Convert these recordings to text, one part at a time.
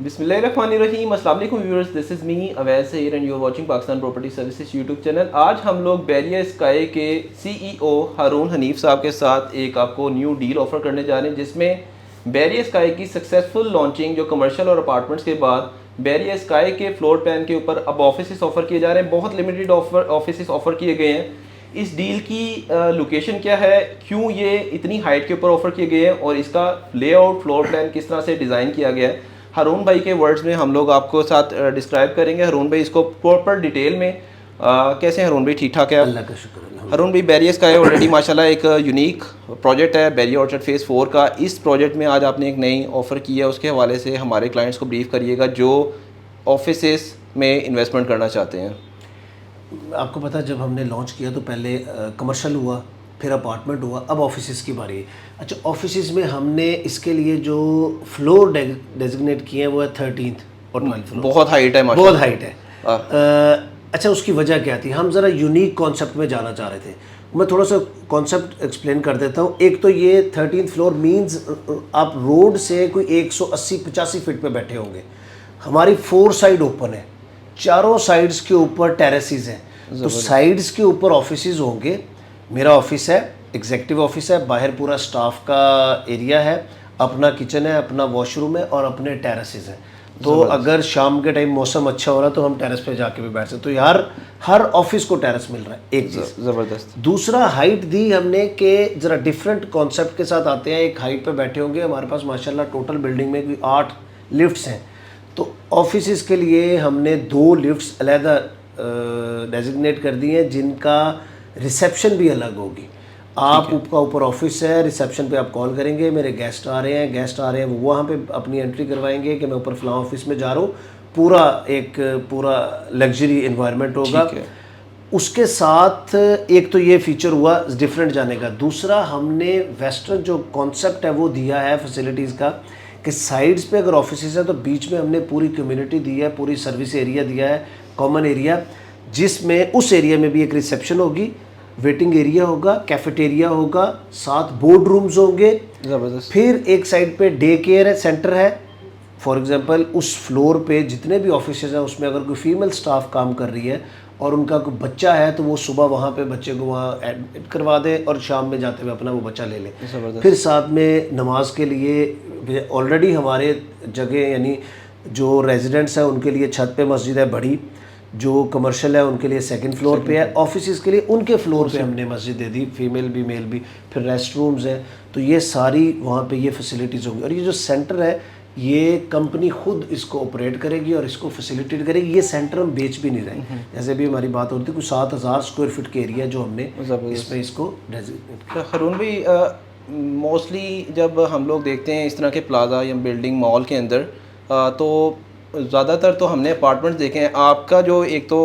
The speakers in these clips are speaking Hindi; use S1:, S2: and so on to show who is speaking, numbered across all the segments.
S1: बिस्मिल्लाहिर्रहमानिर्रहीम, अस्सलाम वालेकुम viewers, this is me Awais Saeed and you are watching Pakistan property services YouTube channel. आज हम लोग बैरिया स्काई के सीईओ हारून हनीफ साहब के साथ एक आपको न्यू डील ऑफर करने जा रहे हैं, जिसमें बैरिया स्काई की सक्सेसफुल लॉन्चिंग जो कमर्शियल और अपार्टमेंट्स के बाद बैरिया स्काई के फ्लोर प्लान के ऊपर अब ऑफिस ऑफर किए जा रहे हैं। बहुत लिमिटेड ऑफिस ऑफर किए गए हैं। इस डील की लोकेशन क्या है, क्यों ये इतनी हाइट के ऊपर ऑफर किए गए हैं और इसका लेआउट फ्लोर प्लान किस तरह से डिज़ाइन किया गया है, हारून भाई के वर्ड्स में हम लोग आपको साथ डिस्क्राइब करेंगे। हारून भाई इसको प्रॉपर डिटेल में कैसे हैं हारून भाई? ठीक ठाक है?
S2: अल्लाह का शुक्र है।
S1: हारून भाई, बैरिया स्काई ऑलरेडी माशाल्लाह एक यूनिक प्रोजेक्ट है बैरिया ऑर्चर्ड फेज़ 4 का। इस प्रोजेक्ट में आज आपने एक नई ऑफ़र की है, उसके हवाले से हमारे क्लाइंट्स को ब्रीफ करिएगा जो ऑफिसेस में इन्वेस्टमेंट करना चाहते हैं।
S2: आपको पता है जब हमने लॉन्च किया तो पहले कमर्शियल हुआ, फिर अपार्टमेंट हुआ, अब ऑफिसेज़ की बारी है। अच्छा, ऑफिसेज़ में हमने इसके लिए जो फ्लोर डेजिग्नेट किए हैं वो है 13th और 12th फ्लोर।
S1: बहुत हाइट है,
S2: बहुत हाइट है। अच्छा, उसकी वजह क्या थी? हम ज़रा यूनिक कॉन्सेप्ट में जाना चाह रहे थे। मैं थोड़ा सा कॉन्सेप्ट एक्सप्लेन कर देता हूँ। एक तो ये 13th फ्लोर मींस आप रोड से कोई 180-85 फीट पे बैठे होंगे। हमारी 4 साइड ओपन है, चारों साइड्स के ऊपर टेरेसेस हैं, तो साइड्स के ऊपर ऑफिसेज होंगे। मेरा ऑफिस है, एग्जीक्यूटिव ऑफिस है, बाहर पूरा स्टाफ का एरिया है, अपना किचन है, अपना वॉशरूम है और अपने टेरेसेस हैं। तो अगर शाम के टाइम मौसम अच्छा हो रहा है तो हम टेरेस पे जाके भी बैठ सकते। तो यार हर ऑफिस को टेरेस मिल रहा है, एक चीज़।
S1: ज़बरदस्त।
S2: दूसरा, हाइट दी हमने कि ज़रा डिफरेंट कॉन्सेप्ट के साथ आते हैं। एक हाइट पे बैठे होंगे, हमारे पास माशाल्लाह टोटल बिल्डिंग में कोई 8 लिफ्ट्स हैं। तो ऑफिस के लिए हमने 2 लिफ्ट्स अलहदा डेजिग्नेट कर दी हैं, जिनका रिसेप्शन भी अलग होगी। आप ऊपर ऑफिस है, रिसेप्शन पे आप कॉल करेंगे, मेरे गेस्ट आ रहे हैं, वो वहाँ पे अपनी एंट्री करवाएंगे कि मैं ऊपर फलां ऑफिस में जा रहा हूँ। पूरा लग्जरी इन्वायरमेंट होगा। उसके साथ एक तो ये फीचर हुआ डिफरेंट जाने का। दूसरा, हमने वेस्टर्न जो कॉन्सेप्ट है वो दिया है फैसिलिटीज़ का कि साइड्स पे अगर ऑफिस है तो बीच में हमने पूरी कम्युनिटी दी है, पूरी सर्विस एरिया दिया है, कॉमन एरिया, जिसमें उस एरिया में भी एक रिसेप्शन होगी, वेटिंग एरिया होगा, कैफेटेरिया होगा, साथ बोर्ड रूम्स होंगे।
S1: ज़बरदस्त।
S2: फिर एक साइड पे डे केयर सेंटर है। फॉर एग्जांपल उस फ्लोर पे जितने भी ऑफिसेज हैं उसमें अगर कोई फीमेल स्टाफ काम कर रही है और उनका कोई बच्चा है तो वो सुबह वहाँ पे बच्चे को वहाँ एडमिट करवा दे और शाम में जाते हुए अपना वो बच्चा ले ले। फिर साथ में नमाज के लिए ऑलरेडी हमारे जगह यानी जो रेजिडेंट्स हैं उनके लिए छत पे मस्जिद है बड़ी, जो कमर्शियल है उनके लिए 2nd फ्लोर पे है, ऑफिस के लिए उनके फ्लोर पे हमने मस्जिद दे दी, फीमेल भी मेल भी। फिर रेस्ट रूम्स हैं, तो ये सारी वहाँ पे ये फैसिलिटीज़ होंगी। और ये जो सेंटर है ये कंपनी खुद इसको ऑपरेट करेगी और इसको फैसिलिटेट करेगी। ये सेंटर हम बेच भी नहीं रहे, जैसे भी हमारी बात होती है, कुछ 7000 स्क्वायर फीट के एरिया जो हमने इसमें इसको डेजिग्नेट किया।
S1: हारून भाई, मोस्टली जब हम लोग देखते हैं इस तरह के प्लाजा या बिल्डिंग मॉल के अंदर, तो ज़्यादातर तो हमने अपार्टमेंट्स देखे हैं। आपका जो एक तो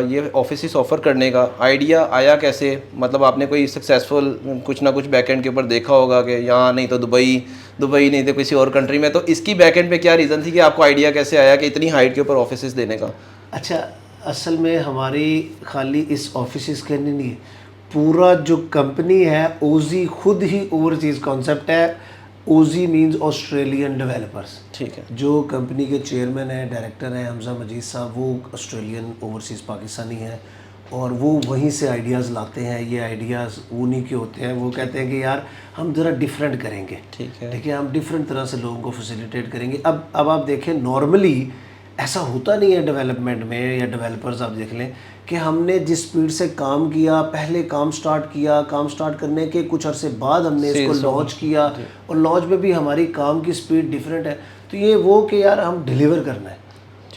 S1: ये ऑफिस ऑफ़र करने का आइडिया आया कैसे? मतलब आपने कोई सक्सेसफुल कुछ ना कुछ बैकएंड के ऊपर देखा होगा कि यहाँ नहीं तो दुबई नहीं तो किसी और कंट्री में, तो इसकी बैकएंड पे क्या रीज़न थी कि आपको आइडिया कैसे आया कि इतनी हाइट के ऊपर ऑफिस देने का?
S2: अच्छा, असल में हमारी खाली इस ऑफिस के नहीं, पूरा जो कंपनी है ओजी खुद ही ओवरसीज़ कॉन्सेप्ट है। ओजी मींस ऑस्ट्रेलियन डेवलपर्स।
S1: ठीक है।
S2: जो कंपनी के चेयरमैन हैं, डायरेक्टर हैं हमजा मजीद साहब, वो ऑस्ट्रेलियन ओवरसीज़ पाकिस्तानी हैं और वो वहीं से आइडियाज़ लाते हैं। ये आइडियाज़ उन्हीं के होते हैं। वो कहते हैं कि यार हम ज़रा डिफरेंट करेंगे, ठीक है, हम डिफरेंट तरह से लोगों को फैसिलिटेट करेंगे। अब आप देखें, नॉर्मली ऐसा होता नहीं है डेवलपमेंट में या डेवलपर्स आप देख लें कि हमने जिस स्पीड से काम किया, पहले काम स्टार्ट करने के कुछ अरसे बाद हमने इसको लॉन्च किया और लॉन्च में भी हमारी काम की स्पीड डिफरेंट है। तो ये वो कि यार हम डिलीवर करना है।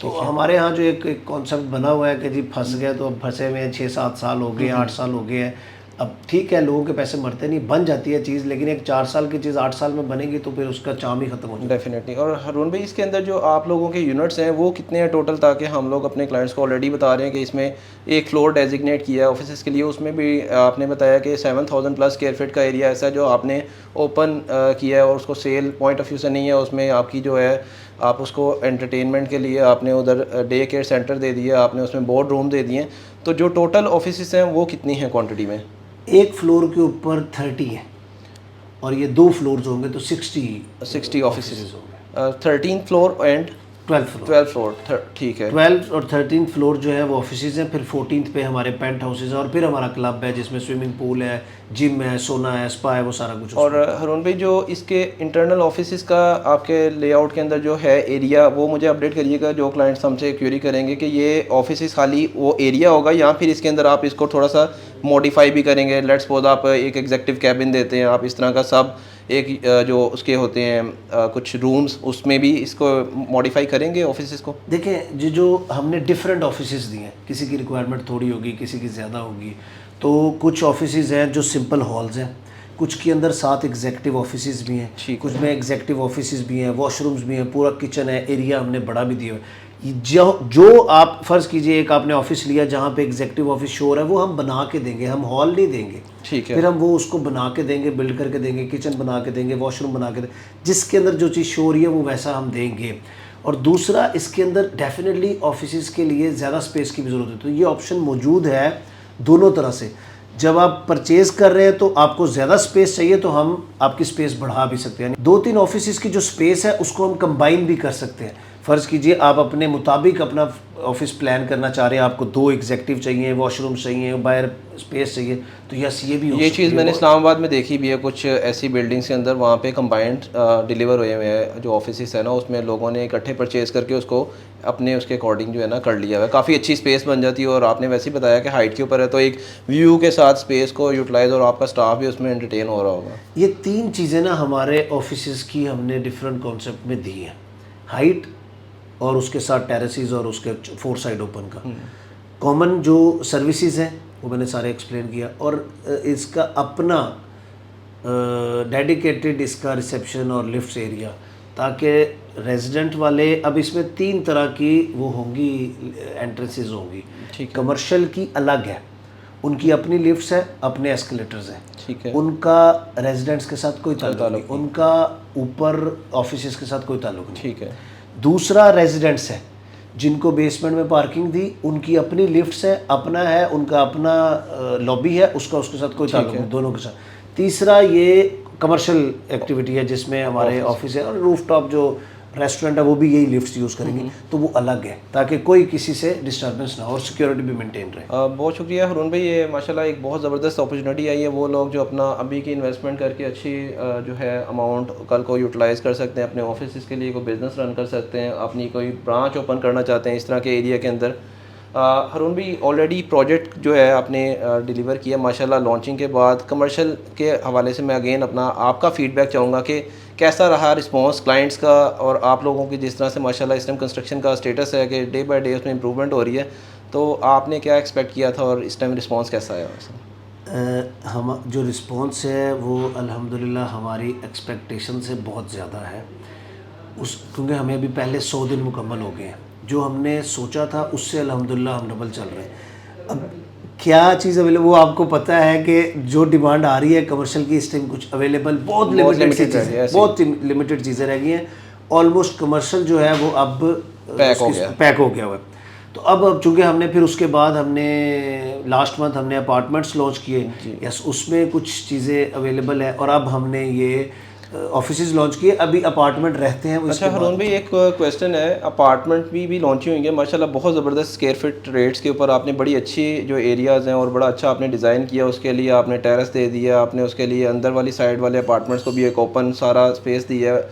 S2: तो हमारे यहाँ जो एक कॉन्सेप्ट बना हुआ है कि जी फंस गए तो अब फंसे हुए 6-7 साल हो गए, 8 साल हो गए हैं। अब ठीक है, लोगों के पैसे मरते नहीं, बन जाती है चीज़, लेकिन एक 4 साल की चीज़ 8 साल में बनेगी तो फिर उसका चाम ही ख़त्म हो जाएगा।
S1: डेफिनेटली। और हारून भाई, इसके अंदर जो आप लोगों के यूनिट्स हैं वो कितने हैं टोटल, ताकि हम लोग अपने क्लाइंट्स को ऑलरेडी बता रहे हैं कि इसमें एक फ्लोर डेजिग्नेट किया है ऑफिस के लिए, उसमें भी आपने बताया कि 7000 प्लस स्क्वायर फीट का एरिया ऐसा है जो आपने ओपन किया है और उसको सेल पॉइंट ऑफ व्यू से नहीं है, उसमें आपकी जो है आप उसको एंटरटेनमेंट के लिए आपने उधर डे केयर सेंटर दे दिया, आपने उसमें बोर्ड रूम दे दिए। तो जो टोटल ऑफिस हैं वो कितनी हैं क्वांटिटी में?
S2: एक फ्लोर के ऊपर 30 है और ये 2 फ्लोर्स होंगे तो 60
S1: ऑफिस होंगे। 13th floor and
S2: 12th floor.
S1: 12 floor, ठीक है।
S2: 12th और 13th फ्लोर जो है वो ऑफिसेज हैं, फिर 14th पे हमारे पेंट हाउसेज हैं, और फिर हमारा क्लब है जिसमें स्विमिंग पूल है, जिम है, सोना है, स्पा है, वो सारा कुछ।
S1: और हरून भाई जो इसके इंटरनल ऑफिसेज का आपके लेआउट के अंदर जो है एरिया, वो मुझे अपडेट करिएगा, जो क्लाइंट्स हमसे क्वेरी करेंगे कि ये ऑफिसेज खाली वो एरिया होगा या फिर इसके अंदर आप इसको थोड़ा सा मॉडिफाई भी करेंगे। लेट्स सपोज आप एक एग्जेक्टिव कैबिन देते हैं, आप इस तरह का सब एक जो उसके होते हैं कुछ रूम्स, उसमें भी इसको मॉडिफाई करेंगे ऑफिसेज को।
S2: देखें जो हमने डिफरेंट ऑफिसेज दिए हैं, किसी की रिक्वायरमेंट थोड़ी होगी, किसी की ज़्यादा होगी। तो कुछ ऑफिसेज हैं जो सिंपल हॉल्स हैं, कुछ के अंदर 7 एग्जेक्टिव ऑफिसेज भी हैं, कुछ में एग्जेक्टिव ऑफिसेज भी हैं, वॉशरूम्स भी हैं, पूरा किचन है, एरिया हमने बड़ा भी दिया है। जो आप फ़र्ज़ कीजिए एक आपने ऑफिस लिया जहाँ पे एग्जेक्टिव ऑफिस शोर है, वो हम बना के देंगे, हम हॉल नहीं देंगे,
S1: ठीक है।
S2: फिर हम वो उसको बना के देंगे, बिल्ड करके देंगे, किचन बना के देंगे, वॉशरूम बना के देंगे, जिसके अंदर जो चीज़ शो रही है वो वैसा हम देंगे। और दूसरा, इसके अंदर डेफिनेटली ऑफिसेज के लिए ज़्यादा स्पेस की भी ज़रूरत है, तो ये ऑप्शन मौजूद है दोनों तरह से। जब आप परचेज कर रहे हैं तो आपको ज़्यादा स्पेस चाहिए तो हम आपकी स्पेस बढ़ा भी सकते हैं। 2-3 ऑफिसेज की जो स्पेस है उसको हम कंबाइन भी कर सकते हैं। फ़र्ज़ कीजिए आप अपने मुताबिक अपना ऑफिस प्लान करना चाह रहे हैं, आपको 2 एग्जेक्टिव चाहिए, वॉशरूम चाहिए, बाहर स्पेस चाहिए, तो यस ये भी हो
S1: ये
S2: सकती
S1: चीज़
S2: है।
S1: मैंने इस्लामाबाद में देखी भी है, कुछ ऐसी बिल्डिंग्स के अंदर वहाँ पे कंबाइंड डिलीवर हुए हुए हैं जो ऑफिस है ना, उसमें लोगों ने इकट्ठे परचेज करके उसको अपने उसके अकॉर्डिंग जो है ना कर लिया है। काफ़ी अच्छी स्पेस बन जाती है, और आपने वैसे ही बताया कि हाइट के ऊपर है तो एक व्यू के साथ स्पेस को यूटिलाइज, और आपका स्टाफ भी उसमें एंटरटेन हो रहा होगा।
S2: ये 3 चीज़ें ना हमारे ऑफिसेज की हमने डिफरेंट कॉन्सेप्ट में दी हैं, हाइट और उसके साथ टेरेसेस और उसके 4 साइड ओपन का। कॉमन जो सर्विसेज हैं वो मैंने सारे एक्सप्लेन किया, और इसका अपना डेडिकेटेड इसका रिसेप्शन और लिफ्ट एरिया, ताकि रेजिडेंट वाले, अब इसमें 3 तरह की वो होंगी एंट्रेंसेस होंगी।
S1: ठीक,
S2: कमर्शियल की अलग है, उनकी अपनी लिफ्ट्स है, अपने एस्केलेटर्स हैं,
S1: ठीक है।
S2: उनका रेजिडेंट्स के साथ कोई ताल्लुक नहीं, उनका ऊपर ऑफिसेज के साथ कोई ताल्लुक नहीं।
S1: ठीक है।
S2: दूसरा रेजिडेंट्स है जिनको बेसमेंट में पार्किंग दी, उनकी अपनी लिफ्ट्स है, अपना है, उनका अपना लॉबी है, उसका उसके साथ कोई ताल्लुक नहीं, दोनों के साथ। तीसरा ये कमर्शियल एक्टिविटी है जिसमें हमारे ऑफिस है, और रूफटॉप जो रेस्टोरेंट है वो भी यही लिफ्ट्स यूज़ करेंगे, तो वो अलग है ताकि कोई किसी से डिस्टर्बेंस ना हो और सिक्योरिटी भी मेंटेन रहे।
S1: बहुत शुक्रिया हरून भाई, ये माशाल्लाह एक बहुत ज़बरदस्त अपॉर्चुनिटी आई है। वो लोग जो अपना अभी की इन्वेस्टमेंट करके अच्छी जो है अमाउंट कल को यूटिलाइज़ कर सकते हैं, अपने ऑफिस के लिए कोई बिज़नेस रन कर सकते हैं, अपनी कोई ब्रांच ओपन करना चाहते हैं इस तरह के एरिया के अंदर। हरून भाई ऑलरेडी प्रोजेक्ट जो है आपने डिलीवर किया माशाल्लाह लॉन्चिंग के बाद। कमर्शियल के हवाले से मैं अगेन अपना आपका फ़ीडबैक चाहूँगा कि कैसा रहा रिस्पांस क्लाइंट्स का, और आप लोगों की जिस तरह से माशाल्लाह इस टाइम कंस्ट्रक्शन का स्टेटस है कि डे बाय डे उसमें इम्प्रूवमेंट हो रही है, तो आपने क्या एक्सपेक्ट किया था और इस टाइम रिस्पांस कैसा आया?
S2: हम जो रिस्पांस है वो अल्हम्दुलिल्लाह हमारी एक्सपेक्टेशन से बहुत ज़्यादा है, क्योंकि हमें अभी पहले 100 दिन मुकम्मल हो गए हैं। जो हमने सोचा था उससे अल्हम्दुलिल्लाह हम डबल चल रहे हैं। अब क्या चीज़ अवेलेबल, वो आपको पता है कि जो डिमांड आ रही है कमर्शियल की, इस टाइम कुछ अवेलेबल बहुत लिमिटेड चीज़ें, बहुत लिमिटेड चीज़ें रह गई हैं। ऑलमोस्ट कमर्शियल जो है वो अब पैक हो गया हुआ है। तो अब चूँकि हमने फिर उसके बाद हमने लास्ट मंथ हमने अपार्टमेंट्स लॉन्च किए, यस उसमें कुछ चीज़ें अवेलेबल है, और अब हमने ये ऑफिसेज लॉन्च किए, अभी अपार्टमेंट रहते हैं।
S1: अच्छा हरून भाई एक क्वेश्चन है, अपार्टमेंट भी लॉन्च हुई है माशाल्लाह, बहुत ज़बरदस्त स्क्वायर फीट रेट्स के ऊपर आपने बड़ी अच्छी जो एरियाज़ हैं और बड़ा अच्छा आपने डिज़ाइन किया, उसके लिए आपने टेरेस दे दिया, आपने उसके लिए अंदर वाली साइड वाले अपार्टमेंट्स को भी एक ओपन सारा स्पेस दिया है,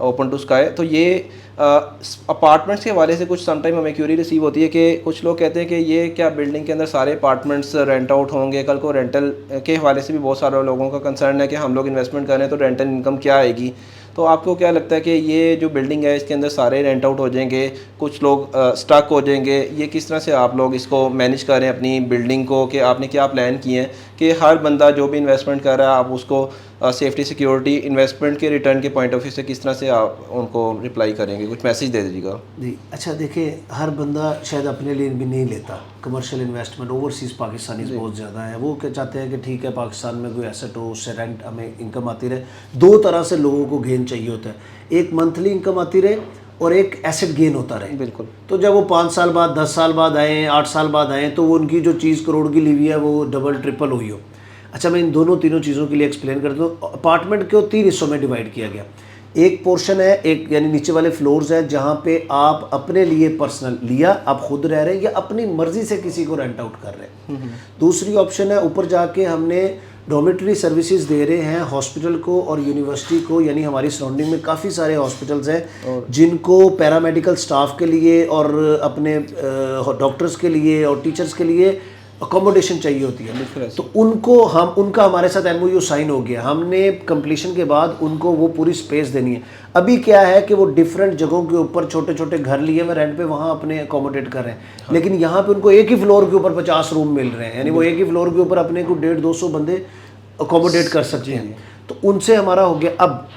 S1: ओपन टू स्काई। तो ये अपार्टमेंट्स के हवाले से कुछ समटाइम हमें क्यूरी रिसीव होती है कि कुछ लोग कहते हैं कि ये क्या बिल्डिंग के अंदर सारे अपार्टमेंट्स रेंट आउट होंगे, कल को रेंटल के हवाले से भी बहुत सारे लोगों का कंसर्न है कि हम लोग इन्वेस्टमेंट करें तो रेंटल इनकम क्या आएगी। तो आपको क्या लगता है कि ये जो बिल्डिंग है इसके अंदर सारे रेंट आउट हो जाएंगे, कुछ लोग स्टक हो जाएंगे, ये किस तरह से आप लोग इसको मैनेज करें अपनी बिल्डिंग को, कि आपने क्या प्लान किए हैं कि हर बंदा जो भी इन्वेस्टमेंट कर रहा है आप उसको सेफ्टी सिक्योरिटी इन्वेस्टमेंट के रिटर्न के पॉइंट ऑफ व्यू से किस तरह से आप उनको रिप्लाई करेंगे, कुछ मैसेज दे दीजिएगा।
S2: जी अच्छा, देखिए हर बंदा शायद अपने लिए भी नहीं लेता कमर्शियल इन्वेस्टमेंट, ओवरसीज़ पाकिस्तानी बहुत ज़्यादा है, वो क्या चाहते हैं कि ठीक है पाकिस्तान में कोई एसेट हो, उससे रेंट हमें इनकम आती रहे। 2 तरह से लोगों को गेन चाहिए होता है, एक मंथली इनकम आती रहे और एक एसेट गेन होता रहे।
S1: बिल्कुल।
S2: तो जब वो 5 साल बाद 10 साल बाद आए, 8 साल बाद आए, तो वो उनकी जो चीज़ करोड़ की ली हुई है वो डबल ट्रिपल हुई हो। अच्छा मैं इन दोनों तीनों चीज़ों के लिए एक्सप्लेन कर दूँ। अपार्टमेंट को 3 हिस्सों में डिवाइड किया गया। एक पोर्शन है, एक यानी नीचे वाले फ्लोर्स है जहाँ पे आप अपने लिए पर्सनल लिया, आप खुद रह रहे हैं या अपनी मर्जी से किसी को रेंट आउट कर रहे हैं। दूसरी ऑप्शन है ऊपर जाके हमने डॉर्मेटरी सर्विसेज दे रहे हैं हॉस्पिटल को और यूनिवर्सिटी को, यानी हमारी सराउंडिंग में काफ़ी सारे हॉस्पिटल्स हैं जिनको पैरामेडिकल स्टाफ के लिए और अपने डॉक्टर्स के लिए और टीचर्स के लिए अकोमोडेशन चाहिए होती है। तो उनको उनका हमारे साथ एमओयू साइन हो गया, हमने कंप्लीशन के बाद उनको वो पूरी स्पेस देनी है। अभी क्या है कि वो डिफरेंट जगहों के ऊपर छोटे छोटे घर लिए हुए रेंट पे वहाँ अपने अकोमोडेट कर रहे हैं। हाँ। लेकिन यहाँ पे उनको एक ही फ्लोर के ऊपर 50 रूम मिल रहे हैं, यानी वो एक ही फ्लोर के ऊपर अपने को 150-200 बंदे अकोमोडेट कर सकते हैं। तो उनसे हमारा हो गया। अब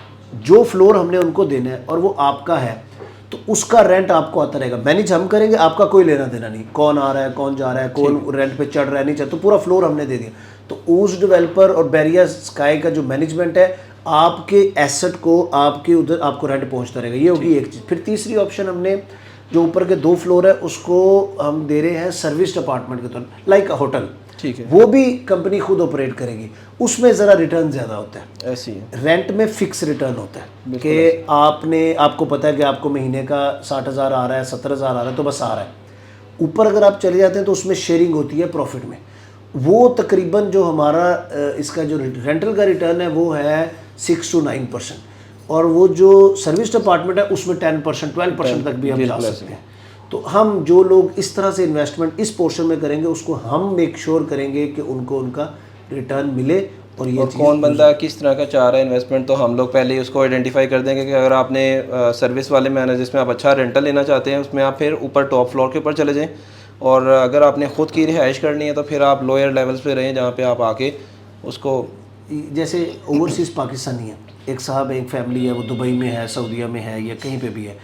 S2: जो फ्लोर हमने उनको देना है और वो आपका है तो उसका रेंट आपको आता रहेगा, मैनेज हम करेंगे, आपका कोई लेना देना नहीं, कौन आ रहा है कौन जा रहा है, कौन रेंट पे चढ़ रहा है नहीं चढ़, तो पूरा फ्लोर हमने दे दिया। तो उस डेवलपर और बैरिया स्काई का जो मैनेजमेंट है आपके एसेट को आपके उधर आपको रेंट पहुंचता रहेगा, ये होगी एक चीज़। फिर तीसरी ऑप्शन हमने जो ऊपर के 2 फ्लोर है उसको हम दे रहे हैं सर्विस अपार्टमेंट के तौर लाइक होटल, ठीक है, वो भी कंपनी खुद ऑपरेट करेगी। उसमें ज़रा रिटर्न ज़्यादा होता है, ऐसी है। रेंट में फिक्स रिटर्न होता है कि आपको पता है कि आपको महीने का 60,000 आ रहा है, 70,000 आ रहा है, तो बस आ रहा है। ऊपर अगर आप चले जाते हैं तो उसमें शेयरिंग होती है प्रॉफिट में। वो तकरीबन जो हमारा इसका जो रेंटल का रिटर्न है वो है 6 to 9%, और वो जो सर्विस अपार्टमेंट है उसमें 10% 12% तक भी हम जा सकते हैं। तो हम जो लोग इस तरह से इन्वेस्टमेंट इस पोर्शन में करेंगे उसको हम मेक श्योर करेंगे कि उनको उनका रिटर्न मिले। और ये
S1: कौन बंदा किस तरह का चाह रहा है इन्वेस्टमेंट, तो हम लोग पहले ही उसको आइडेंटिफाई कर देंगे कि अगर आपने सर्विस वाले में आना जिसमें आप अच्छा रेंटल लेना चाहते हैं उसमें आप फिर ऊपर टॉप फ्लोर के ऊपर चले जाएँ, और अगर आपने ख़ुद की रिहाइश करनी है तो फिर आप लोअर लेवल्स पे रहें जहाँ पे आप आके उसको,
S2: जैसे ओवरसीज़ पाकिस्तानी है, एक साहब एक फैमिली है, वो दुबई में है, सऊदीया में है या कहीं पे भी है,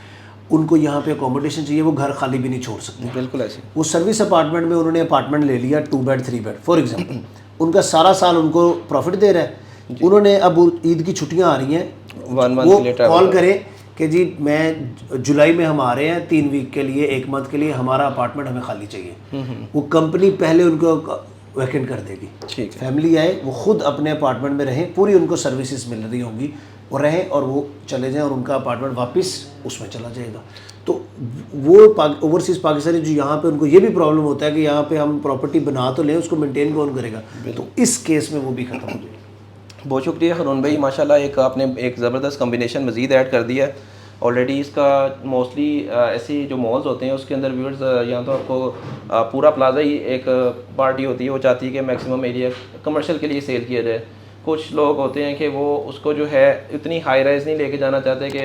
S2: उनको यहाँ पे अकोमोडेशन चाहिए, वो घर खाली भी नहीं छोड़ सकते।
S1: बिल्कुल ऐसे
S2: वो सर्विस अपार्टमेंट में उन्होंने अपार्टमेंट ले लिया 2 बेड 3 बेड फॉर एग्जांपल, उनका सारा साल उनको प्रॉफिट दे रहा है। उन्होंने अब ईद की छुट्टियाँ आ रही हैं, वो कॉल करें कि जी मैं जुलाई में हम आ रहे हैं 3 वीक के लिए, 1 मंथ के लिए, हमारा अपार्टमेंट हमें खाली चाहिए। वो कंपनी पहले उनको वैकेंट कर देगी, ठीक है। फैमिली आए, वो खुद अपने अपार्टमेंट में रहें, पूरी उनको सर्विसेज मिल रही होंगी, वो रहें और वो चले जाएं और उनका अपार्टमेंट वापस उसमें चला जाएगा। तो वो ओवरसीज़ पाकिस्तानी जो यहाँ पे उनको ये भी प्रॉब्लम होता है कि यहाँ पे हम प्रॉपर्टी बना तो लें, उसको मेंटेन कौन करेगा, तो इस केस में वो भी ख़त्म हो जाएगा।
S1: बहुत शुक्रिया हारून भाई, माशाल्लाह एक आपने एक ज़बरदस्त कम्बिनेशन मज़ीद ऐड कर दिया है। ऑलरेडी इसका मोस्टली ऐसी जो मॉल्स होते हैं उसके अंदर व्यूअर्स यहाँ तो आपको पूरा प्लाजा ही एक पार्टी होती है, वो चाहती है कि मैक्सिमम एरिया कमर्शियल के लिए सेल किया जाए। कुछ लोग होते हैं कि वो उसको जो है इतनी हाई राइज नहीं लेके जाना चाहते कि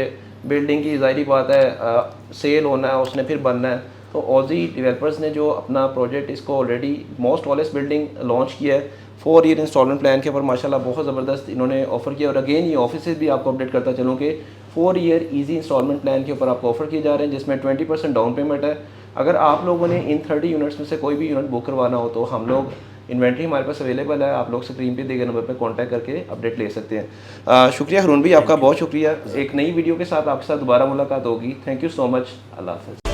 S1: बिल्डिंग की ज़ाहिरी बात है सेल होना है उसने फिर बनना है। तो ऑजी डेवलपर्स ने जो अपना प्रोजेक्ट इसको already most tallest building launch किया है 4 ईयर इंस्टॉलमेंट प्लान के ऊपर, माशाल्लाह बहुत ज़बरदस्त इन्होंने ऑफ़र किया। और अगेन ये ऑफिस भी आपको अपडेट करता चलूँ कि 4 ईयर ईजी इंस्टॉलमेंट प्लान के ऊपर आपको ऑफर किए जा रहे हैं जिसमें 20% डाउन पेमेंट है। अगर आप लोगों ने इन 30 यूनिट्स में से कोई भी यूनिट बुक करवाना हो तो हम लोग इन्वेंट्री हमारे पास अवेलेबल है, आप लोग स्क्रीन पे दिए गए नंबर पे कांटेक्ट करके अपडेट ले सकते हैं। शुक्रिया हारून भाई, आपका बहुत शुक्रिया। एक नई वीडियो के साथ आपके साथ दोबारा मुलाकात होगी। थैंक यू सो मच, अल्लाह हाफ़िज़।